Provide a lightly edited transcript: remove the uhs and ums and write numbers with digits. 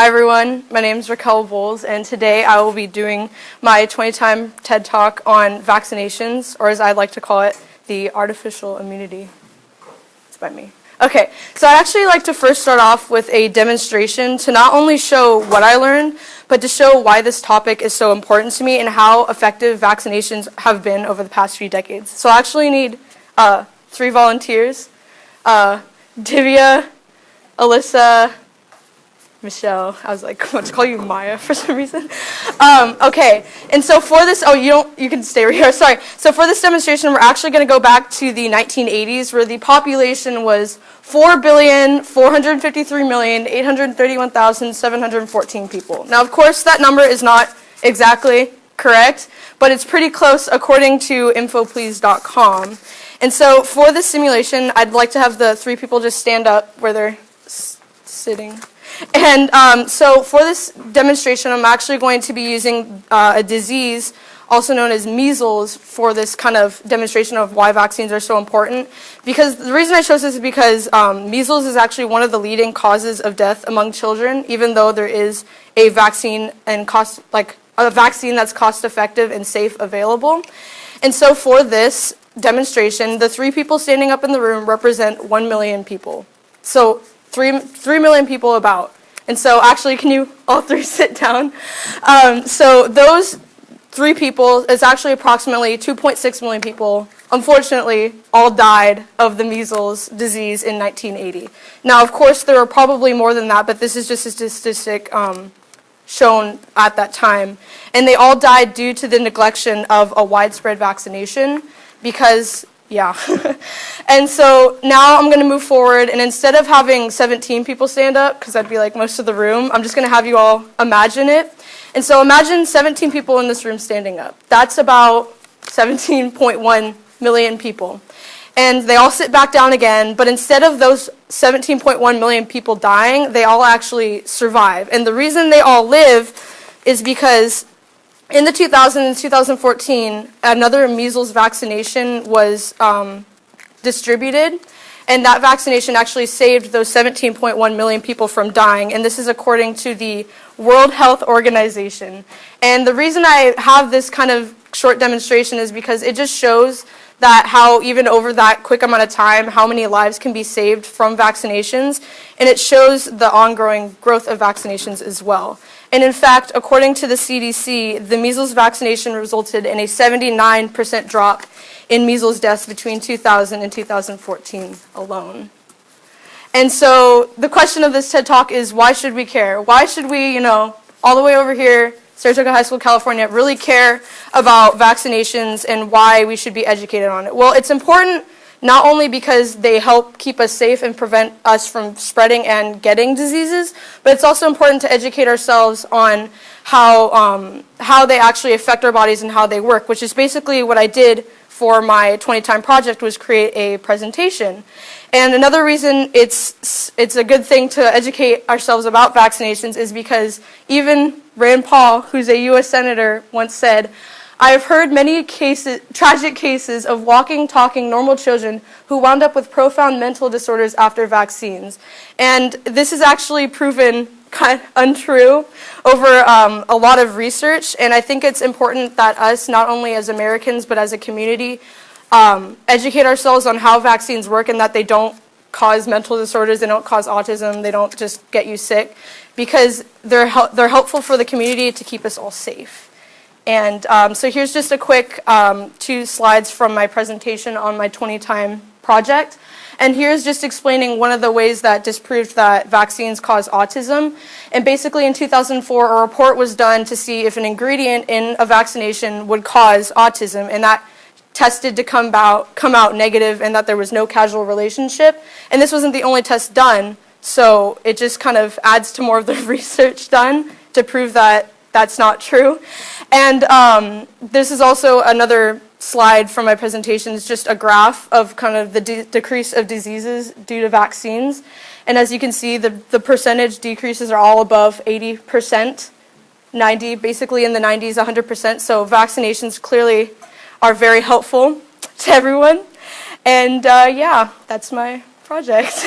Hi everyone, my name is Raquel and today I will be doing my 20-time TED Talk on vaccinations, or as I'd like to call it, the artificial immunity. It's by me. Okay, so I'd actually like to first start off with a demonstration to not only show what I learned, but to show why this topic is so important to me and how effective vaccinations have been over the past few decades. So I actually need 3 volunteers, Divya, Alyssa, Michelle. I was like, what to call you Maya for some reason. Okay, and so for this, you can stay right here, sorry. So for this demonstration, we're actually going to go back to the 1980s where the population was 4,453,831,714 people. Now, of course, that number is not exactly correct, but it's pretty close according to infoplease.com. And so for this simulation, I'd like to have the 3 people just stand up where they're sitting. And so for this demonstration, I'm actually going to be using a disease, also known as measles, for this kind of demonstration of why vaccines are so important. Because the reason I chose this is because measles is actually one of the leading causes of death among children, even though there is a vaccine and a vaccine that's cost-effective and safe available. And so for this demonstration, the 3 people standing up in the room represent 1 million people. So 3 million people about. And so actually, can you all 3 sit down? So those 3 people is actually approximately 2.6 million people, unfortunately, all died of the measles disease in 1980. Now, of course, there are probably more than that, but this is just a statistic shown at that time. And they all died due to the neglection of a widespread vaccination because yeah. And so now I'm going to move forward, and instead of having 17 people stand up, because that'd be like most of the room, I'm just going to have you all imagine it. And so imagine 17 people in this room standing up. That's about 17.1 million people. And they all sit back down again, but instead of those 17.1 million people dying, they all actually survive. And the reason they all live is because in the 2014, another measles vaccination was distributed, and that vaccination actually saved those 17.1 million people from dying, and this is according to the World Health Organization. And the reason I have this kind of short demonstration is because it just shows that how even over that quick amount of time, how many lives can be saved from vaccinations, and it shows the ongoing growth of vaccinations as well. And in fact, according to the CDC, the measles vaccination resulted in a 79% drop in measles deaths between 2000 and 2014 alone. And so the question of this TED Talk is, why should we care? Why should we, all the way over here, Saratoga High School, California, really care about vaccinations and why we should be educated on it? Well, it's important not only because they help keep us safe and prevent us from spreading and getting diseases, but it's also important to educate ourselves on how they actually affect our bodies and how they work, which is basically what I did for my 20-time project, was create a presentation. And another reason it's a good thing to educate ourselves about vaccinations is because even Rand Paul, who's a U.S. Senator, once said, "I have heard many tragic cases of walking, talking, normal children who wound up with profound mental disorders after vaccines." And this is actually proven kind of untrue over a lot of research, and I think it's important that us, not only as Americans, but as a community, educate ourselves on how vaccines work and that they don't cause mental disorders, they don't cause autism, they don't just get you sick, because they're helpful for the community to keep us all safe. And so here's just a quick 2 slides from my presentation on my 20-time project. And here's just explaining one of the ways that disproved that vaccines cause autism. And basically in 2004, a report was done to see if an ingredient in a vaccination would cause autism, and that tested to come out negative and that there was no causal relationship. And this wasn't the only test done, so it just kind of adds to more of the research done to prove that that's not true. And this is also another slide from my presentation. It's just a graph of kind of the decrease of diseases due to vaccines. And as you can see, the percentage decreases are all above 80%, 90, basically in the 90s, 100%. So vaccinations clearly are very helpful to everyone. And yeah, that's my project.